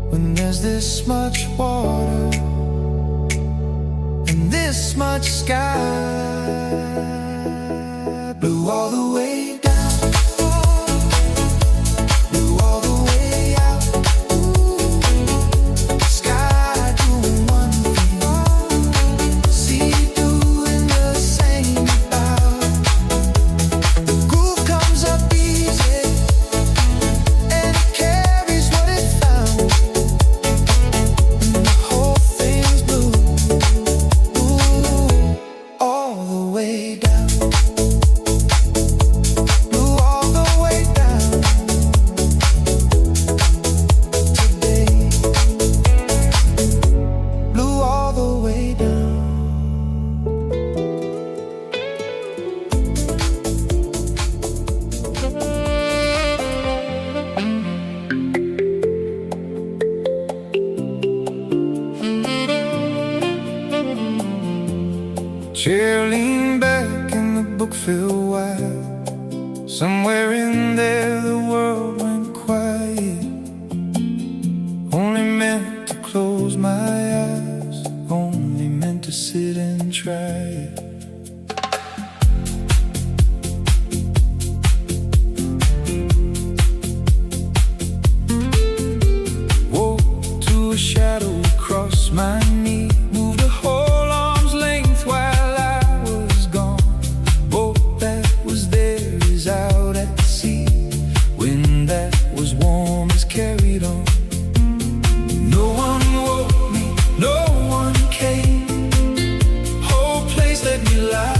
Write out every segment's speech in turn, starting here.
when there's this much water and this much sky? Blue all the way down, blue all the way out. Sky doing one thing, sea doing the same about. The groove comes up easy and it carries what it found, and the whole thing's blue, blue all the way down. Blue all the way down today. Blue all the way down. Chair leaned back and the book fell wide. Somewhere in there the world went quiet. Only meant to close my eyes, only meant to sit and try it. Woke to a shadow across my knee, moved a whole arm's length while I was gone. Boat that was there is out at sea. Wind that was warm is carried on. No one woke me, no one came. Whole place let me lie.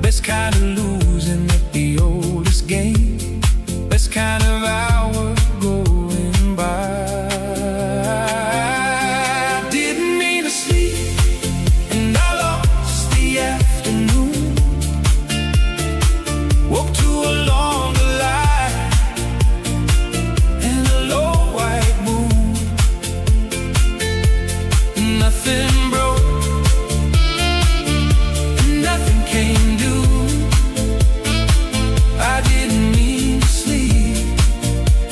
Best kind of losing at the oldest game. Best kind of hour going by. I didn't mean to sleep and I lost the afternoon. Woke to a longer light and a low white moon. Nothing broke and nothing came due. I didn't mean to sleep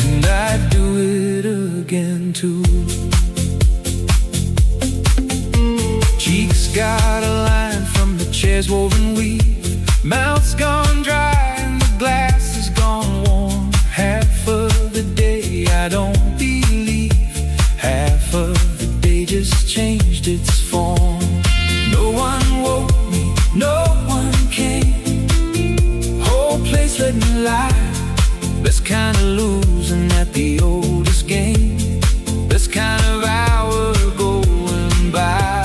and I'd do it again too. Cheeks got a line from the chair's woven weave. Mouth's gone dry and the glass is gone warm. Half of the day I don't believe, half of the day just changed its form. No one woke me, no one came. Whole place let me lie. Best kind of losing at the oldest game. Best kind of hour going by.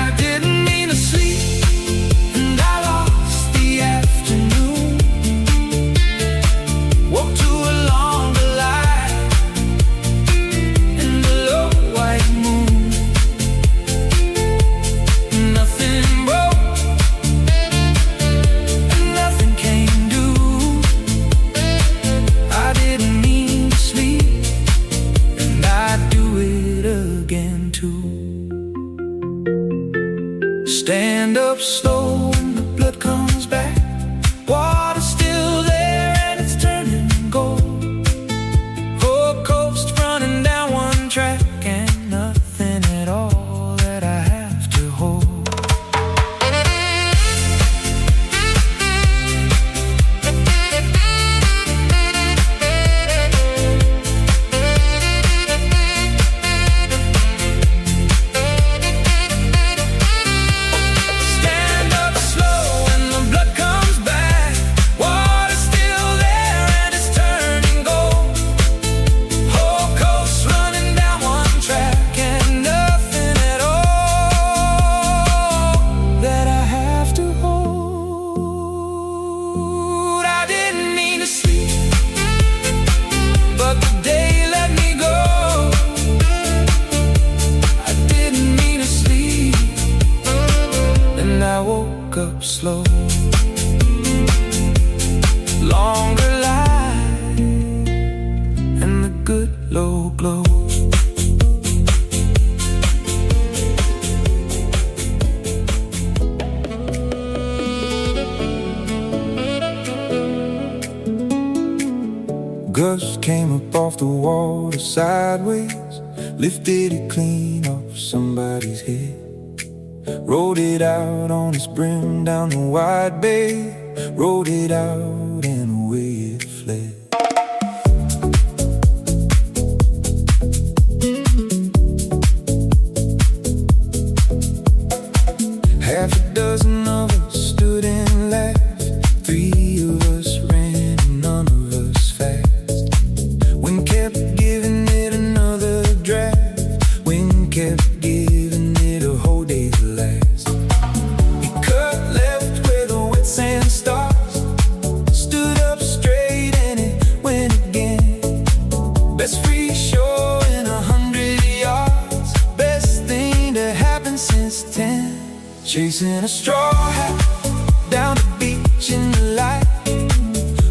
I didn't mean to gust came up off the water sideways, lifted it clean off somebody's head, rolled it out on its brim down the wide bay, rolled it out and away it fled. Half a dozen of us stood and laughed, 3 of us ran and none of us fast. Wind kept giving it another draft, wind kept giving it a whole day's last. It cut left where the wet sand starts, stood up straight and it went again. Best free shore in 100 yards, best thing to happen since 10. Chasing a straw hat down the beach in the light,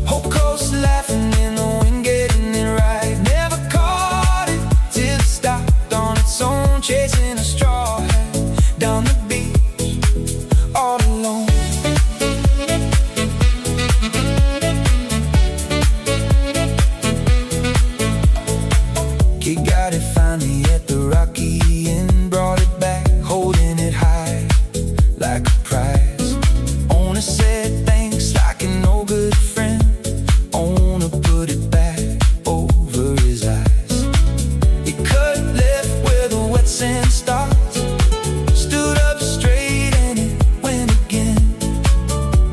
whole coast laughing in the wind getting it right. Never caught it till it stopped on its own. Chasing a straw hat down the beach all alone. Kid got it finally at the rocky end, brought it back, holding it high like a prize. Owner said thanks like an old good friend. Owner put it back over his eyes. It cut left where the wet sand starts, stood up straight and it went again.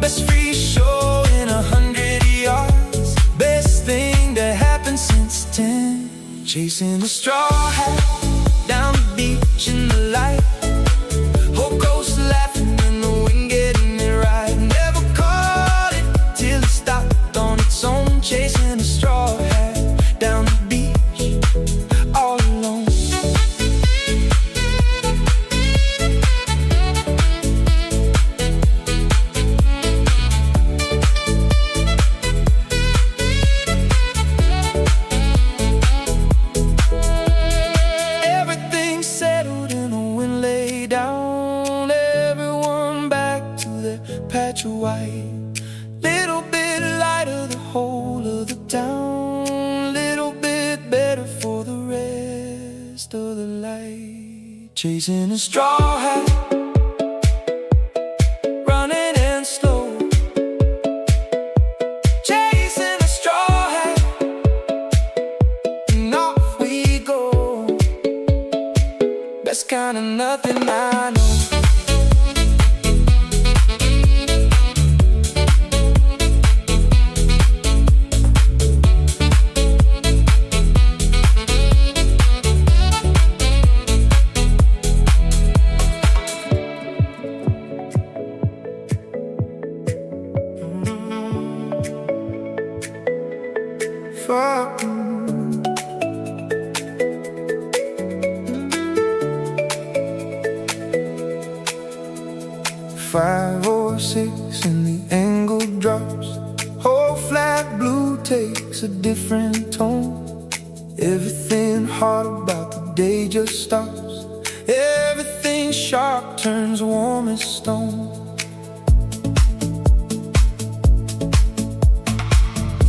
Best free show in 100 yards, best thing to happen since 10. Chasing the straw hat down the beach in the light, whole coast laughing in the wind getting it right. Never caught it till it stopped on its own. Chasing a straw hat down the beach all alone. Everything settled and the wind lay down, everyone back to their patch of white. Little bit lighter the whole of the town, little bit better for the rest of the light. Chasing a straw hat, running and slow. Chasing a straw hat, and off we go. Best kind of nothing I know. Fuck. 5 or 6 and the angle drops, whole flat blue takes a different tone. Everything hard about the day just stops, everything sharp turns warm as stone.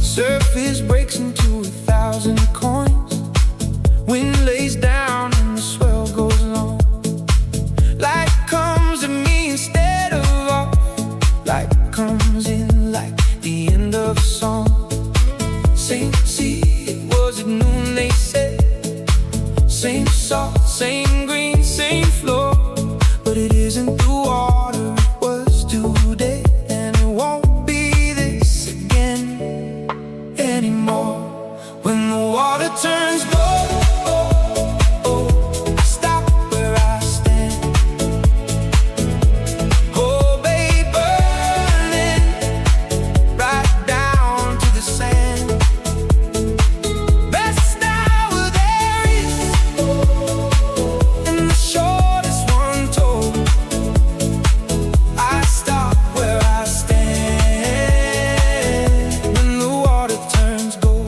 Surface breaks into 1,000 coins, wind lays down and the swell goes on. Light comes at me instead of off, light comes in like the end of a song. Same sea, it was at noon they said, same salt, same green, same floor. But it isn't the water it was today, and it won't be this again anymore. When the water turns gold, I stop where I stand. Oh, babe, burning right down to the sand. Best hour there is, and the shortest one told. I stop where I stand when the water turns gold.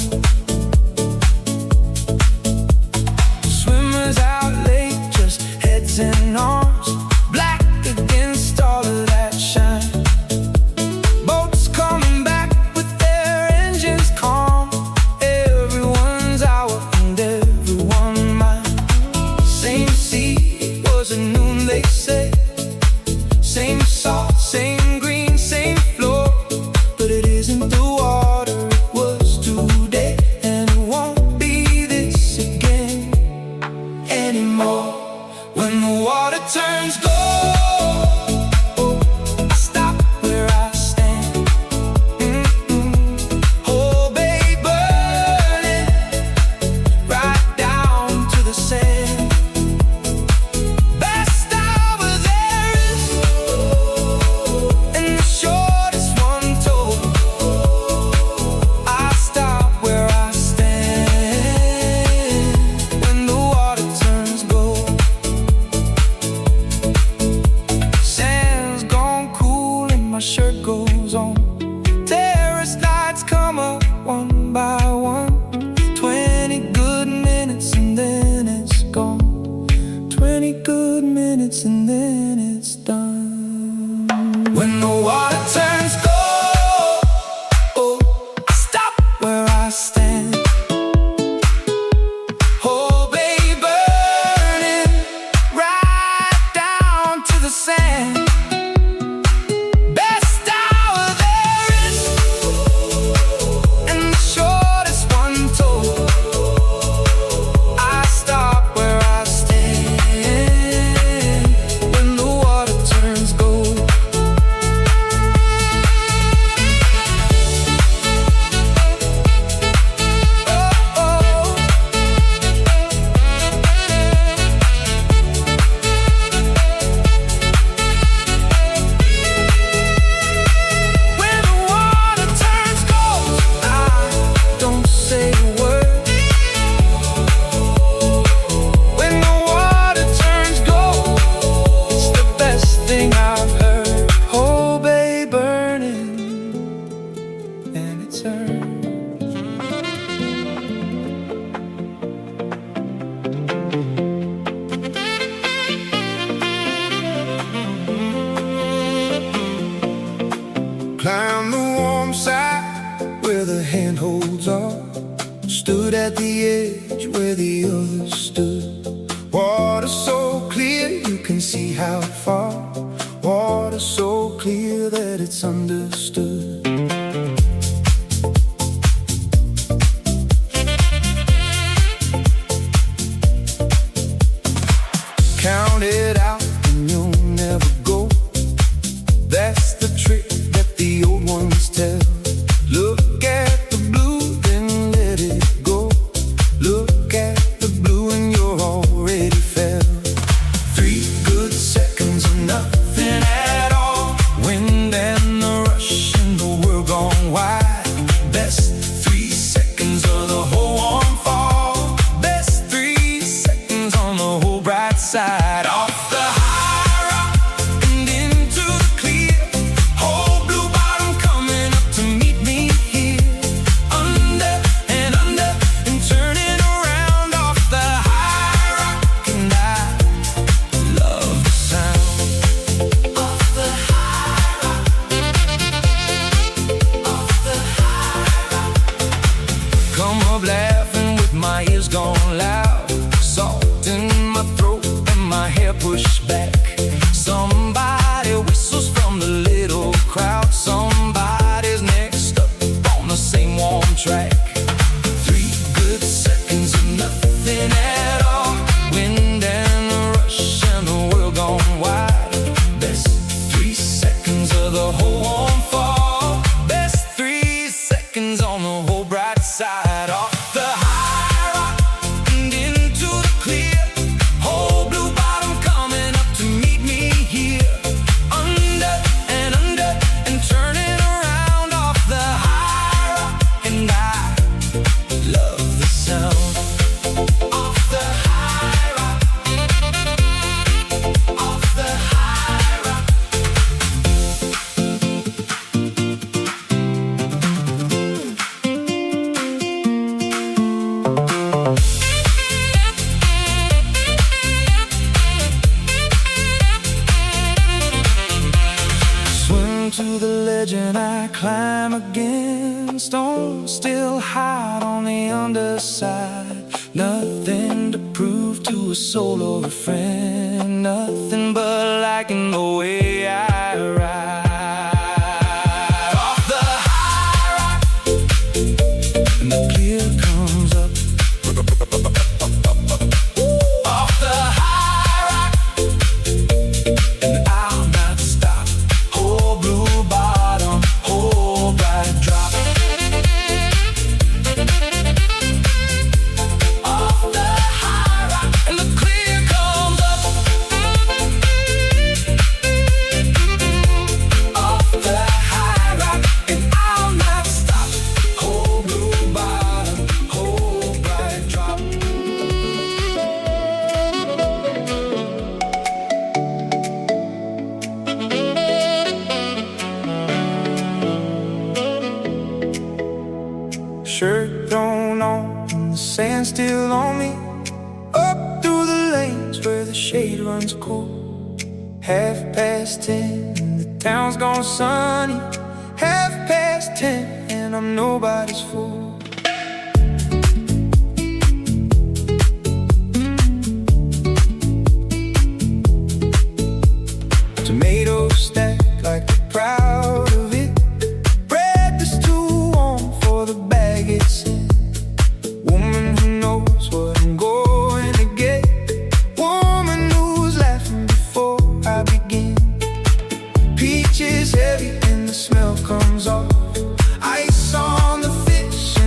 stood at the edge where the others stood. Water so clear you can see how far. Water so clear that it's understood. Count it out and you'll never go. That's the trick that the old ones tell. Look at the blue, then let it go. Look at the blue and you're already fell. 3 good seconds of nothing at all. Wind and the rush and the world gone wide. Best 3 seconds of the whole warm fall. Best 3 seconds on the whole bright side. Off the high rock and into the clear. Whole blue bottom coming up to meet me here. Under and turning around. Off the high rock and I love the sound. Off the high rock. Off the high rock. Come up laughing with my ears gone loud. Salt in my throat and my hair pushed back. Somebody whistles from the little crowd. Somebody's next up on the same warm track. 3 good seconds of nothing at all. Wind and the rush and the world gone wide. Best 3 seconds of the whole warm fall. Best 3 seconds on the whole bright side. Off the high rock and into the clear. Whole blue bottom coming up to meet me here. Under and turning around. Off the high rock and I love the sound. Off the high rock. Off the high rock. Swim to the ledge and I climb again. Stones still hide on the underside. Nothing to prove to a soul or a friend. Nothing but liking the way I ride. Off the high rock and the clear comes up. Off the high rock and I'll not stop. Whole blue bottom, whole bright drop. Off the high rock and the clear comes up. Off the high rock and I'll not stop. Whole blue bottom, whole bright drop. Shirt thrown on and the sand still on me. Up through the lanes where the shade runs cool. 10:30 and the town's gone sunny. 10:30 and I'm nobody's fool. Tomatoes stacked like they're proud of it. Bread that's too warm for the bag it's in. Woman who knows what I'm going to get. Woman who's laughing before I begin. Peaches heavy and the smell comes off. Ice on the fish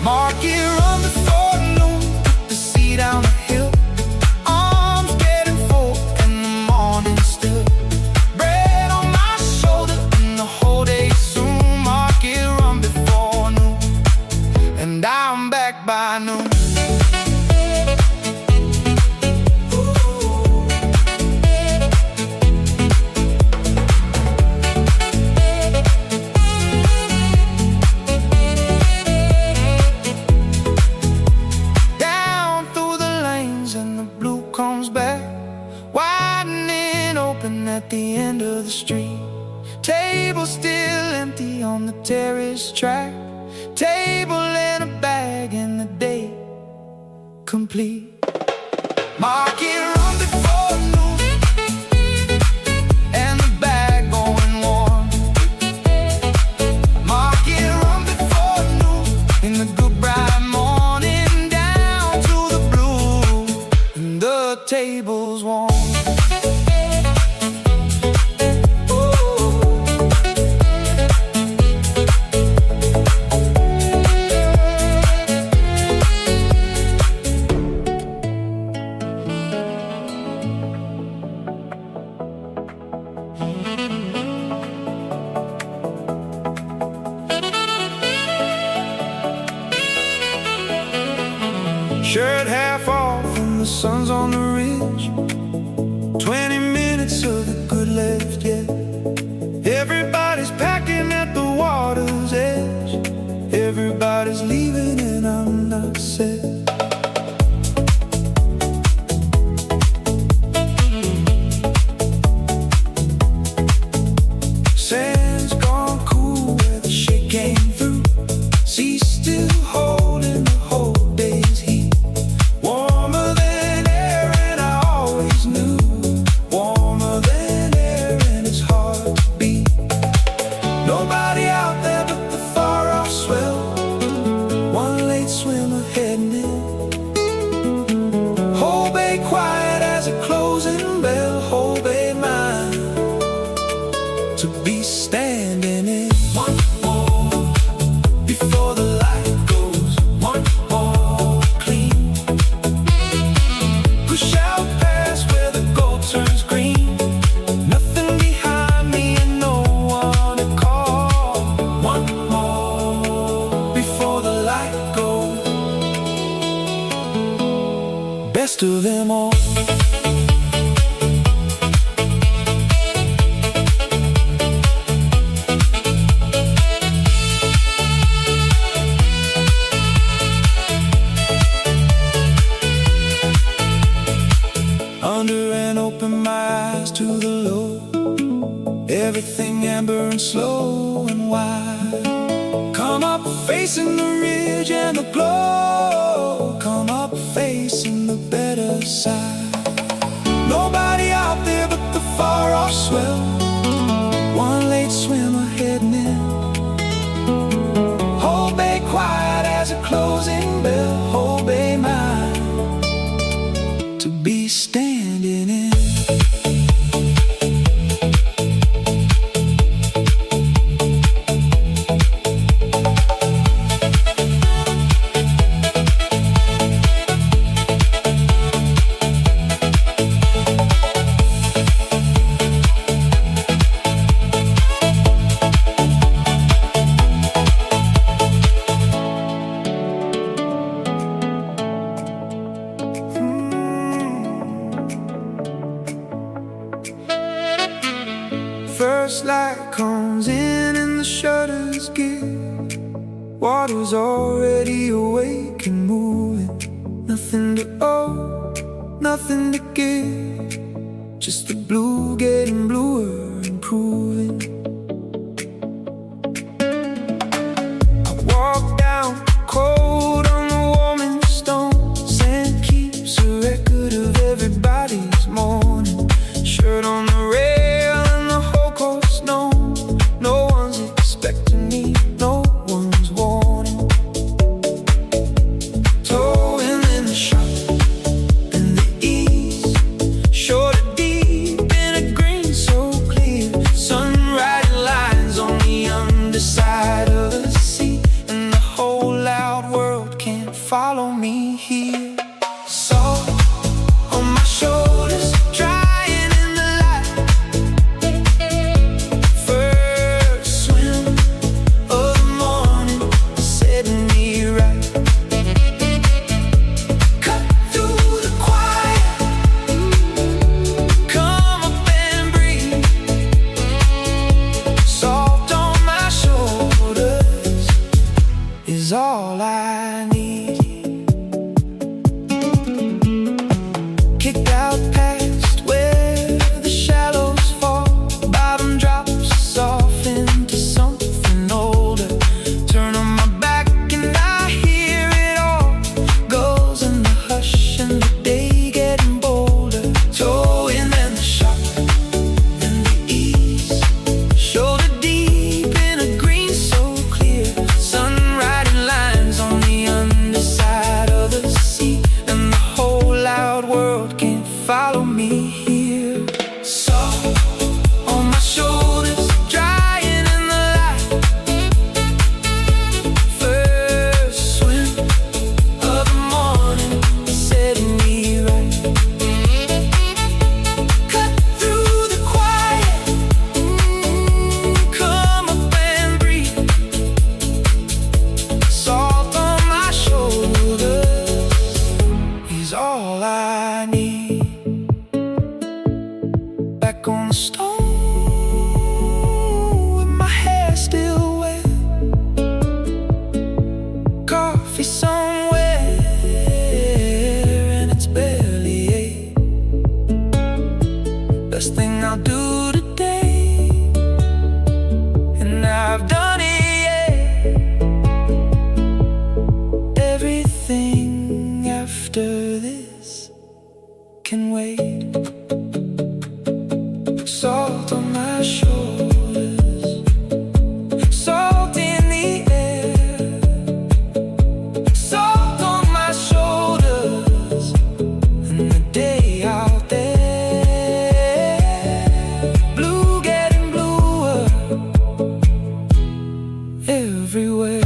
Mark it run before noon. Put the sea down the hill. Arms getting full in the morning still. Bread on my shoulder and the whole day soon. Mark it run before noon, and I'm back by noon. At the end of the street, table still empty on the terrace track. Table and a bag and the day complete. Mark it run before noon, and the bag going warm. Mark it run before noon, in the good bright morning, down to the blue, and the table's warm. Shirt half off and the sun's on the ridge. 20 minutes of the good left yet. Everybody's packing at the water's edge. Everybody's leaving and I'm not set. Sand's gone cool where the shake came through. Sea still holding the whole day's heat. Warmer than air and I always knew. Warmer than air and it's hard to beat. Nobody out there but the far off swell. One late swimmer heading in. Whole bay quiet as a closing bell. Whole bay mine to be standing in. One more before the light goes. One more clean. Push out past where the gold turns green. Nothing behind me and no one to call. One more before the light goes. Best of them all. Under and open my eyes to the low. Everything amber and slow and wide. Come up facing the ridge and the glow. Come up facing the better side. Nobody out there but the far off swell. One late swimmer heading in. Whole bay quiet as a closing bell. Whole bay mine to be standing in. First light comes in and the shutters give. Water's already awake and moving. Nothing to owe, nothing to give. Just the blue getting bluer and proving. I walk down cold on the warming stone. Sand keeps a record of everybody's morning. Shirt on the rail and the whole coast known. No one's expecting me, no one's warning. Towing in the shop in the east. Short of deep in a green so clear. Sunrise follow me here. Salt on my shoulders, drying in the light. First swim of the morning, setting me right. Cut through the quiet, come up and breathe. Salt on my shoulders is all I need. Kicked out past where the shallows fall, bottom drops off into something older. Turn on my back and I hear it all. Goes in the hush and the day getting bolder. Towing and the shock and the ease, shoulder deep in a green so clear. Sun writing lines on the underside of the sea, and the whole loud world can't follow me here. Salt on my shoulders, drying in the light. First swim of the morning, setting me right. Cut through the quiet, come up and breathe. Salt on my shoulders is all I need. Back on the stone with my hair still wet. Coffee somewhere and it's barely 8. Best thing I'll do today, and I've done it, yeah. Everything after this can wait. Salt on my shoulders, salt in the air. Salt on my shoulders, and the day out there. Blue getting bluer everywhere.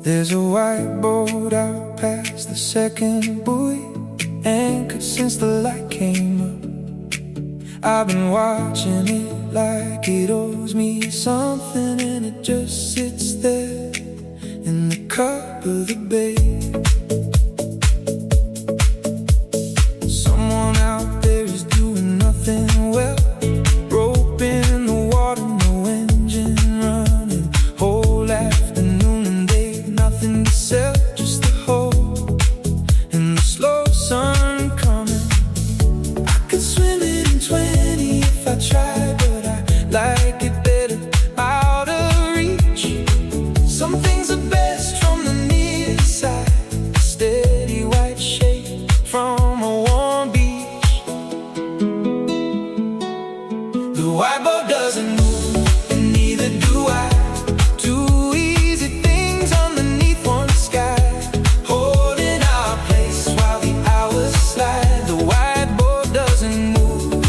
There's a white boat out past the second buoy, anchored since the light came up. I've been watching it like it owes me something, and it just sits there in the cup of the bay. Someone out there is doing nothing well, rope in the water, no engine running. Whole afternoon and they've nothing to sell, just the hope and the slow sun coming. I could swim it in 20 if I tried, but I like it better out of reach. Some things are best from the near side, a steady white shape from a warm beach. The white boat doesn't move, and neither do I. Two easy things underneath one sky, holding our place while the hours slide. The white boat doesn't move,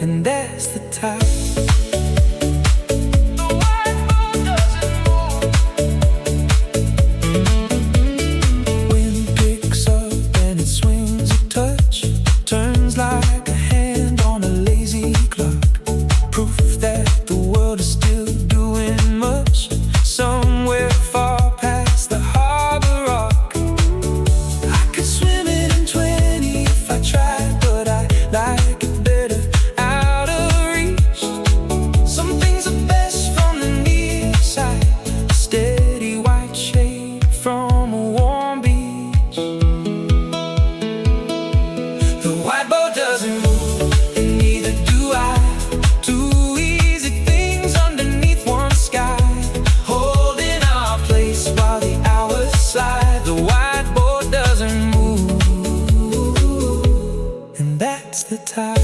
and that's the tide. The white boat doesn't move. Wind picks up and it swings a touch, turns like a hand on a lazy clock. Proof that the world is still doing much, somewhere far past the harbor rock. I could swim it in 20 if I tried, but I like it better out of reach. the tide.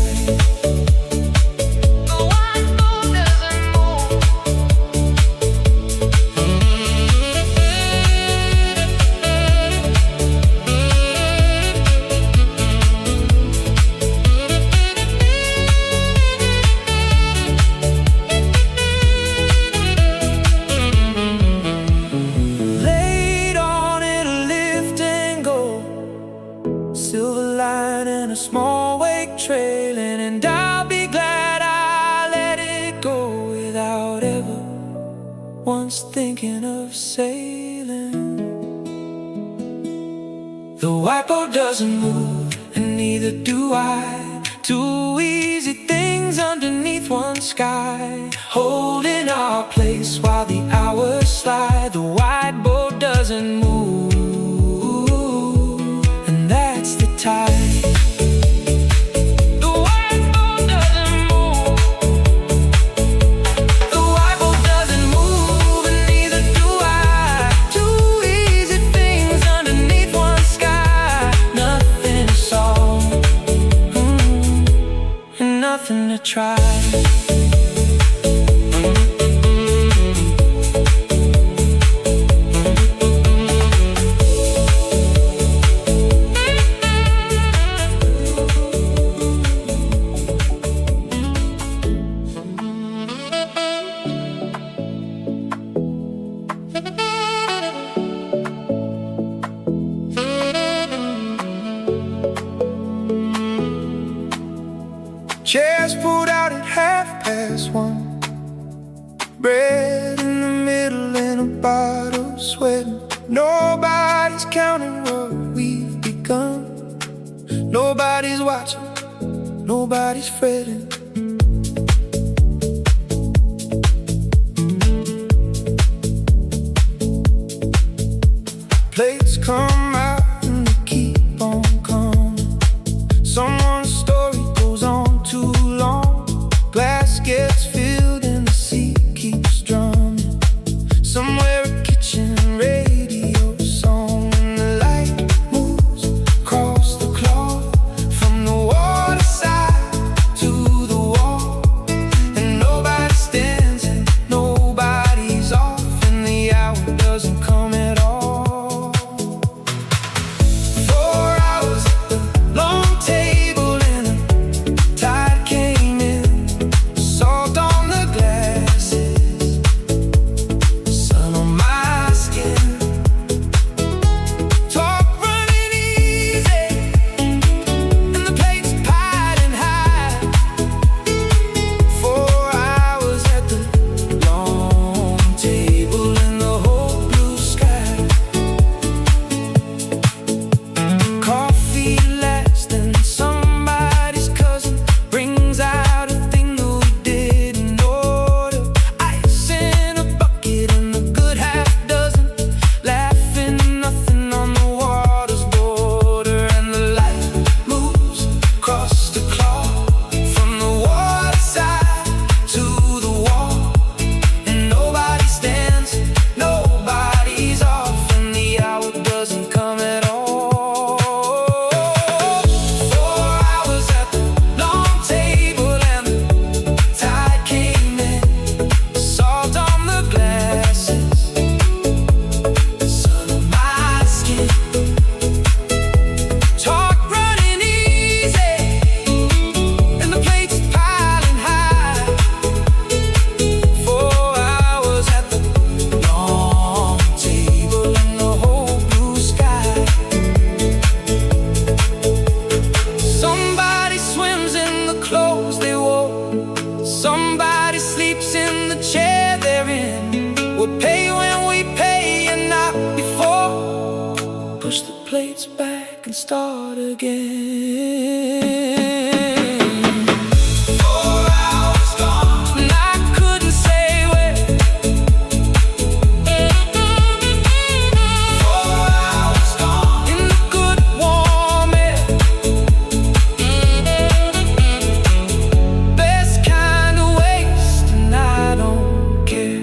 A small wake trailing, and I'll be glad I let it go without ever once thinking of sailing. The white boat doesn't move, and neither do I. Two easy things underneath one sky, holding our place while the hours slide. The white boat doesn't move, and that's the tide. Nothing to try. Chairs pulled out at 1:30. Bread in the middle and a bottle sweating. Nobody's counting what we've begun. Nobody's watching, nobody's fretting. Plates come out and they keep on coming. Someone's story goes on too long. Glass gets filled and the sea keeps drumming. Somewhere a kitchen radio song, and the light moves across the cloth from the water side to the wall. And nobody stands and nobody's off, and the hour doesn't come at all. 4 hours at the long table, and the tide came in. Salt on the glasses, sun on my skin. Talk running easy, and the plates piling high. 4 hours at the long table in the whole blue sky. Coffee last, and somebody's cousin brings out a thing that we didn't order. Ice in a bucket and a good half dozen, laughing nothing on the water's border. And the light moves across the cloth from the water side to the wall. And nobody stands, nobody's off, and the hour doesn't come at all. 4 hours at the long table, and the tide came in. Salt on the glasses, sun on my skin. Talk running easy, and the plates piling high. 4 hours at the long table in the whole blue sky. Somebody swims in the clothes they wore. Somebody sleeps in the chair they're in. We'll pay when we pay and not before. Push the plates back and start again. 4 hours gone, and I couldn't say where. 4 hours gone in the good warm air. Best kind of waste, and I don't care.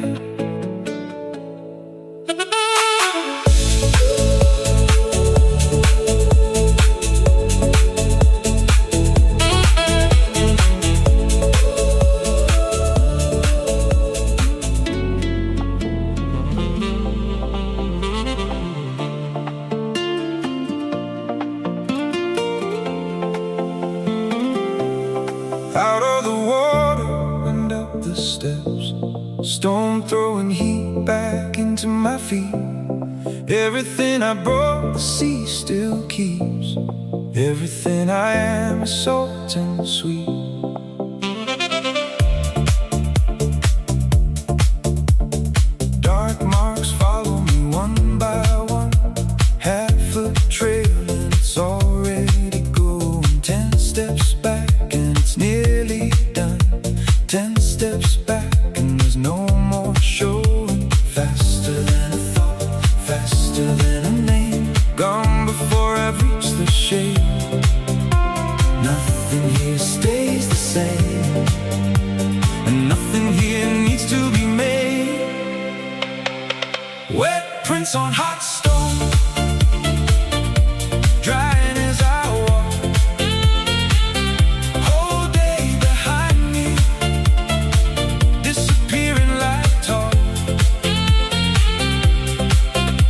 Stone throwing heat back into my feet. Everything I brought, the sea still keeps. Everything I am is salt and sweet. Dark marks follow me one by one. Half a trail and it's already going. 10 steps back and it's nearly done. 10 steps back and there's no more showing. Faster than a thought, faster than a name. Gone before I've reached the shade. Nothing here stays the same, and nothing here needs to be made. Wet prints on hot stone, drying as I walk. Whole day behind me, disappearing like talk.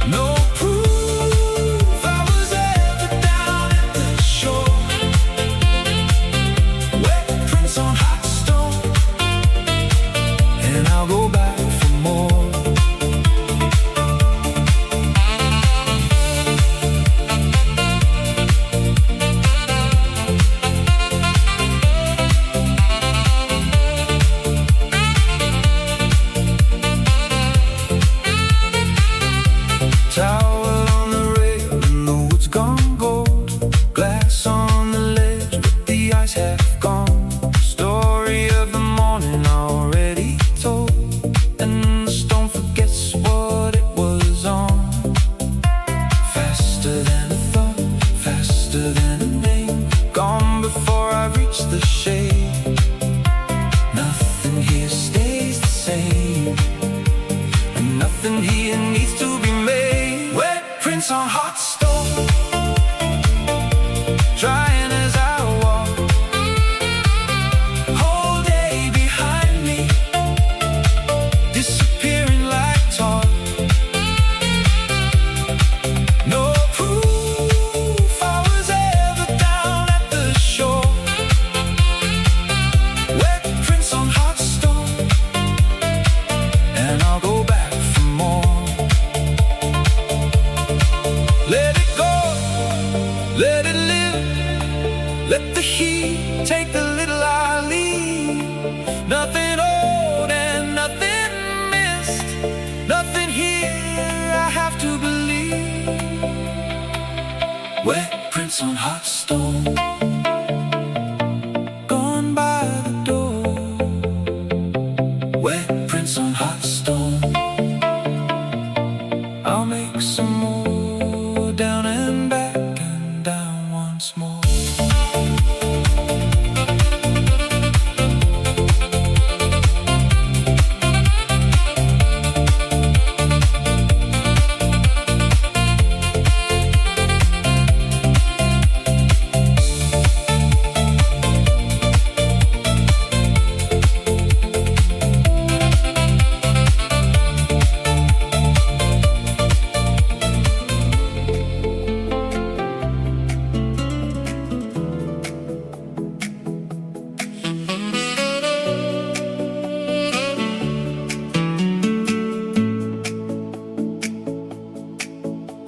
No proof I was ever down at the shore. Wet prints on hot stone, and I'll go back for more. Towel on the rail and the wood's gone gold. Glass on the ledge with the ice half gone. Story of the morning already told, and the stone forgets what it was on. Faster than a thought, faster than a name. Gone before I reach the shade. Nothing here stays the same, and nothing here needs to be made. Wet prints on hot stone, drying as I walk. Whole day behind me, disappearing like talk. No proof I was ever down at the shore. Wet prints on hot stone, and I'll go back for more. Let it go, let it live. Let the heat take the little I leave. Nothing old and nothing missed. Nothing here I have to believe. Wet prints on hot stone, gone by the door. Wet prints on hot stone. I'll make some more, down and back and down once more.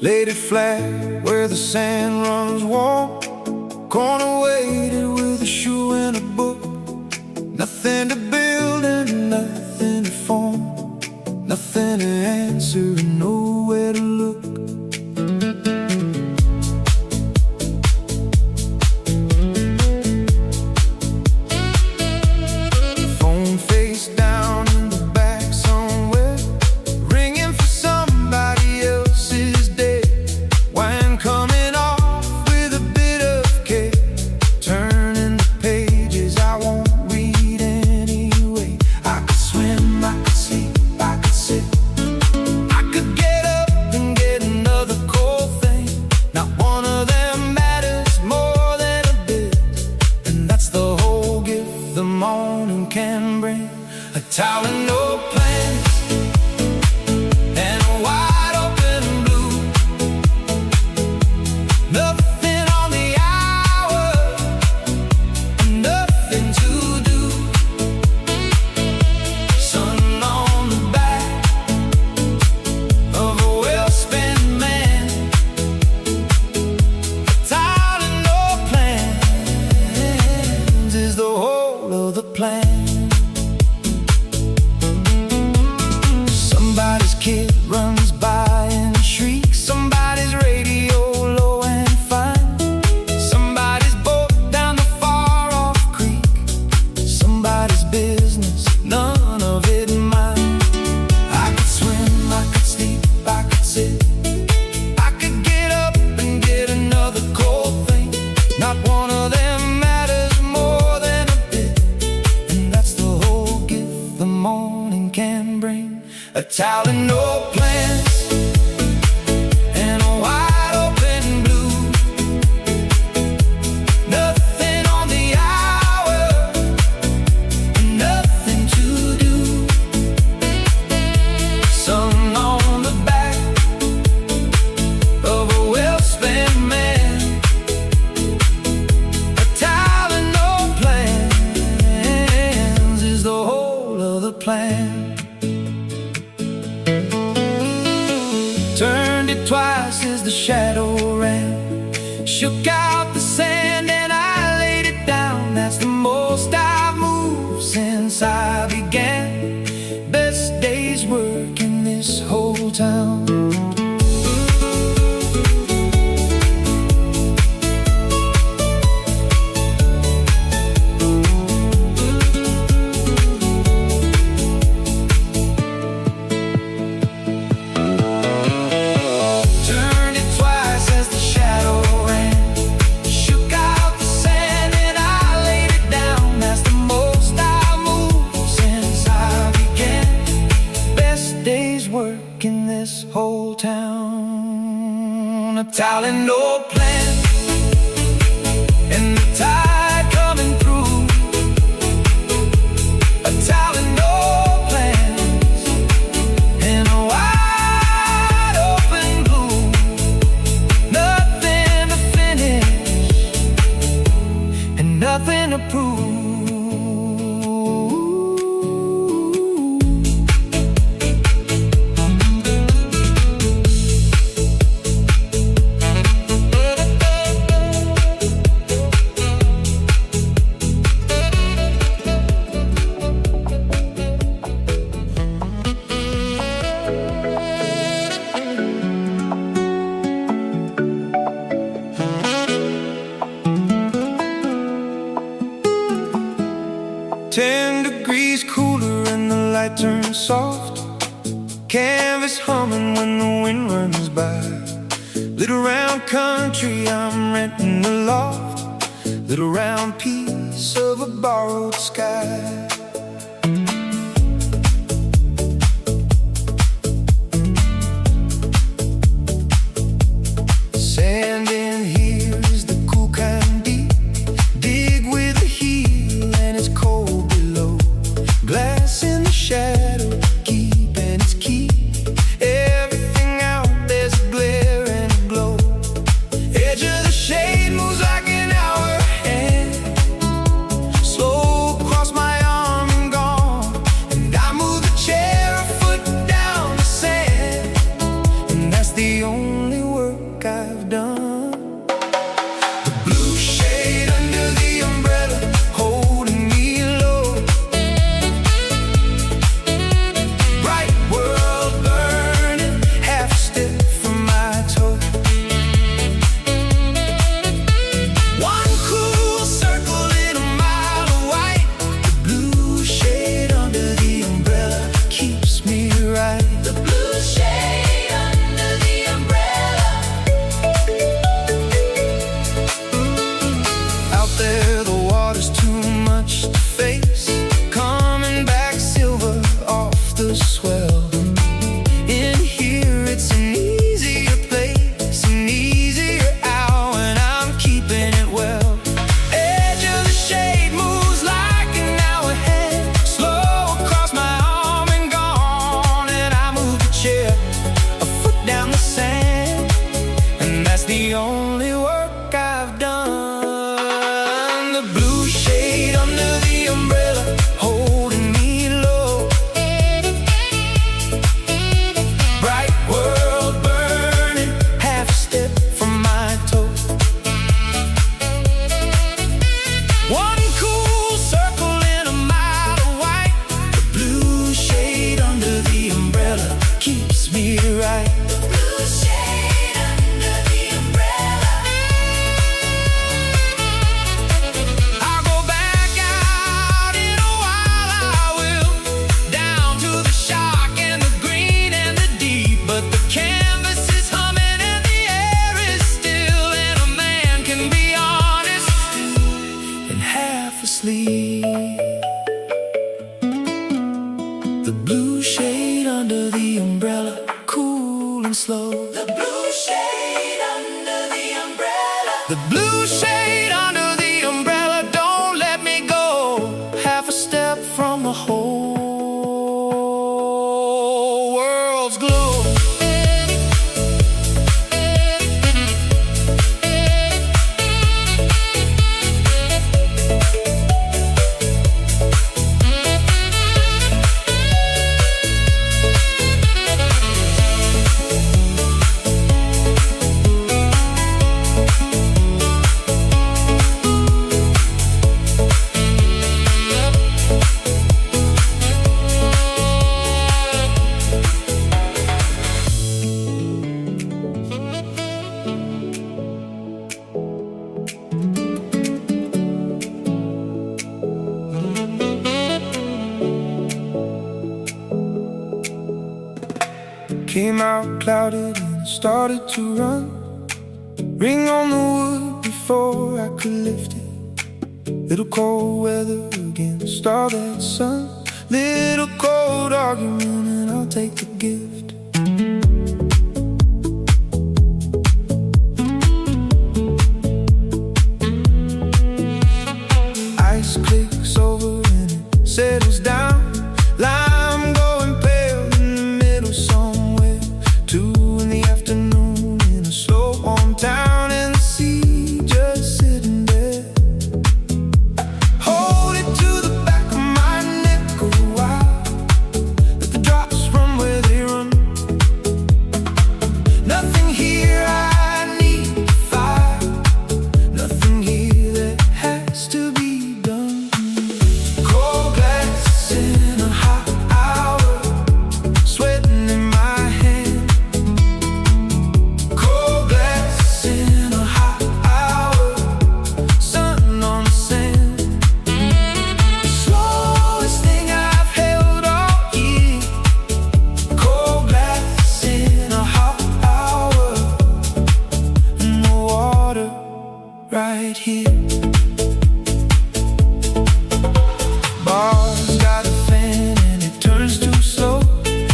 Laid it flat where the sand runs warm. Corner weighted with a shoe and a book. Nothing to build and nothing to form. Nothing to answer and nowhere to look. Phone face down in the back somewhere, ringing for somebody else's day. Wine coming off with a bit of care. Turning the pages I won't read anyway. I could swim, I could sleep, I could sit. I could get up and get another cold thing. Not one of them matters more than a bit. And that's the whole gift the morning can bring. A towel and no plans, and a wide open blue. Nothing on the hour, nothing to do. Sun on of the plan. Somebody's kid runs by and shrieks. Somebody's radio low and fine. Somebody's boat down the far-off creek. Somebody's business, none of it mine. I could swim, I could sleep, I could sit. I could get up and get another cold thing. Not one of them matters more than a bit. And that's the whole gift the morning can bring. A towel and no plans, and a wide open blue. Nothing on the hour, and nothing to do. Sun on the back of a well-spent man. A towel and no plans is the whole of the plan. Turned it twice as the shadow ran. Shook out the sand and I laid it down. That's the most I've moved since I began. Best day's work in this whole town. In this whole town, a towel and no plan, and the tide coming through. A towel and no plans, and a wide open blue. Nothing to finish, and nothing to prove. Cooler and the light turns soft. Canvas humming when the wind runs by. Little round country, I'm renting a loft. Little round piece of a borrowed sky. Sand in here is the cool kind deep. Dig with a heel and it's cold below. Glass in the shadow, keeping its key. Everything out there's a glare and a glow. Edge of the shade moves like an hour hand. Slow across my arm and gone. And I move the chair a foot down the sand. And that's the only work I've done. The blue shade under the umbrella, holding me low. The only work I've done. The blue shade under the umbrella, holding me low. Bright world burning, half a step from my toe. One cool circle in a and half asleep. The blue shade under the umbrella, cool and slow. The blue shade under the umbrella. The blue shade under the umbrella, don't let me go. Half a step from the whole world's glow. Came out clouded and started to run. Ring on the wood before I could lift it. Little cold weather against all that sun. Little cold argument and I'll take the gift. Ice clicks over and it settles down. Lime going pale in the middle somewhere. 2 in the afternoon in a slow warm town, and the sea just sitting there. Hold it to the back of my neck a while. Let the drops run where they run. Nothing here I need to fire. Nothing here that has to be done. Cold glass in a hot hour, sweating in my hand. Cold glass in a hot hour, sun on the sand. The slowest thing I've held all year. Cold glass in a hot hour, and the water right here. Bar's got a fan and it turns too slow.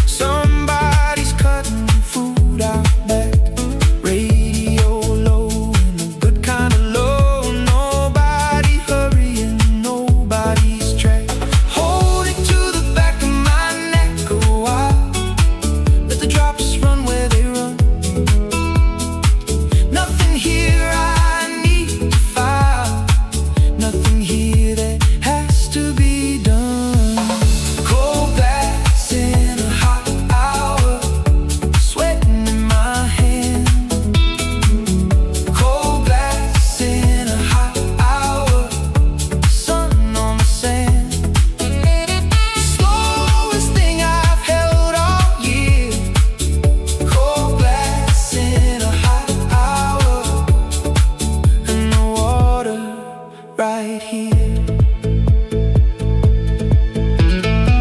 Somebody's cutting food out back. Radio low and a good kind of low. Nobody hurrying, nobody's track. Hold it to the back of my neck a while. Let the drops run where they run. Nothing here I need to file. Nothing here that has to be done. Cold glass in a hot hour, sweating in my hand. Cold glass in a hot hour, sun on the sand. Slowest thing I've held all year. Cold glass in a hot hour, and the water right here.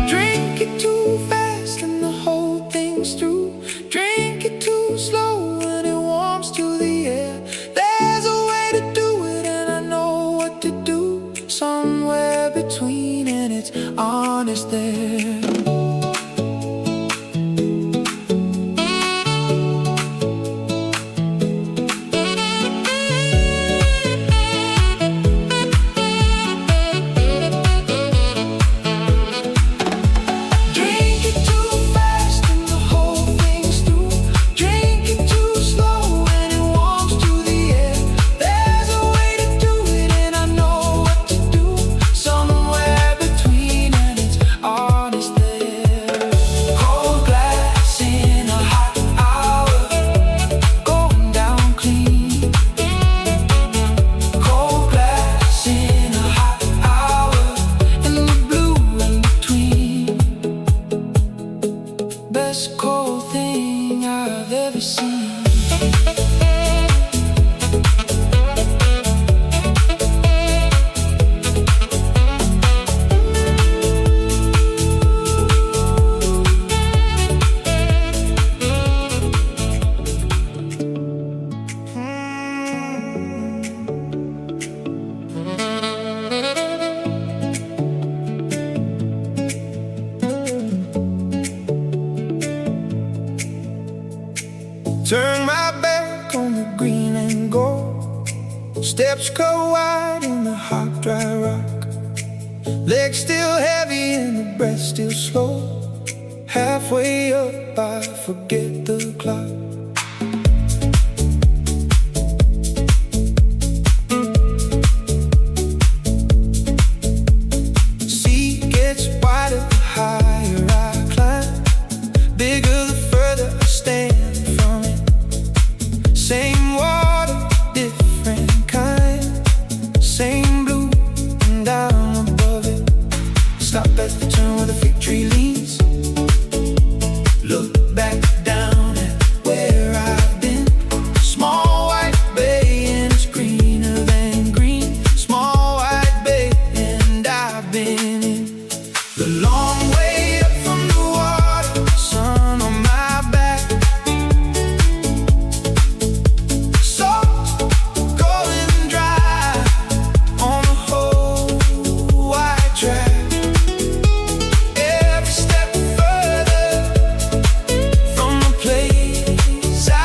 Drink it too fast and the whole thing's through. Drink it too slow and it warms to the air. There's a way to do it and I know what to do. Somewhere between and it's honest there. Drink it too fast and the whole thing's through. Drink it too slow and it warms to the air. There's a way to do it and I know what to do. Somewhere between and it's honest. Steps cut wide in the hot, dry rock. Legs still heavy and the breath still slow. Halfway up, I forget the clock. Sea gets wider the higher I climb. Bigger the further I stand from it. Same water, different kind. Same blue and down above it. Stop at the turn where the fig tree leans. Look back down at where I've been. Small white bay and it's greener than green. Small white bay and I've been in. The long way up from the water, sun on my back. Salt going dry on the whole white track. Every step further from the place I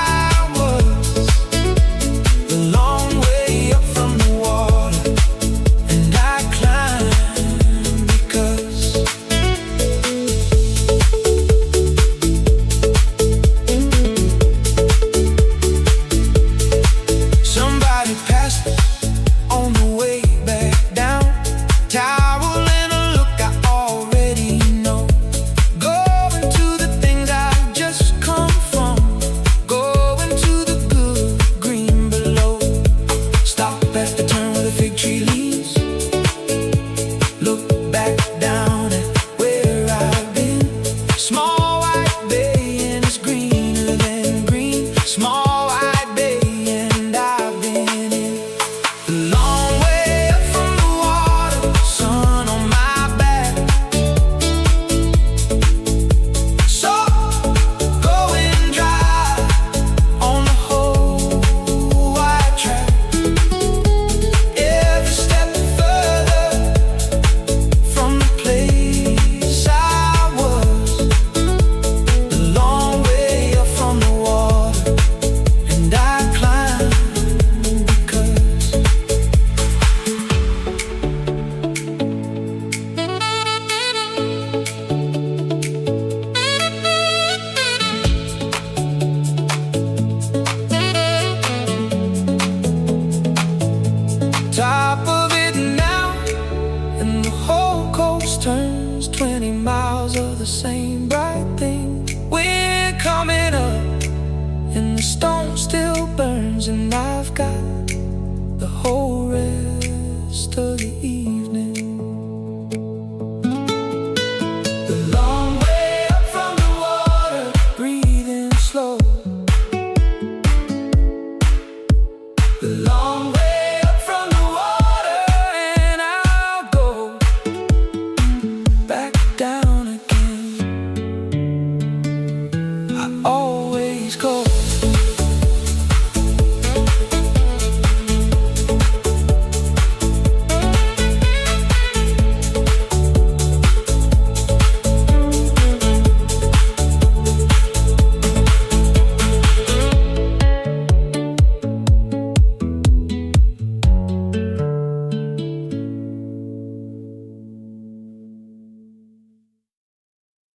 was. The long way up from the water, and I climb because somebody passed on the way back down. Towel and a look I already know. Going to the things I've just come from. Going to the good green below. Stop at the turn where the fig tree leaves. Look back down at where I've been. Small white bay and it's greener than green. Small white bay and I've been in. The long way up from the water, sun on my back. Salt going dry on the whole white track. Every step further from the place I was. The long way up from the water, and I climb because top of it now, and the whole coast turns 20 miles of the same bright thing. We're coming up, and the stone still burns, and I've got the whole rest of the evening. The long way up from the water, breathing slow. The long way up from the water, and I'll go back down again. I always go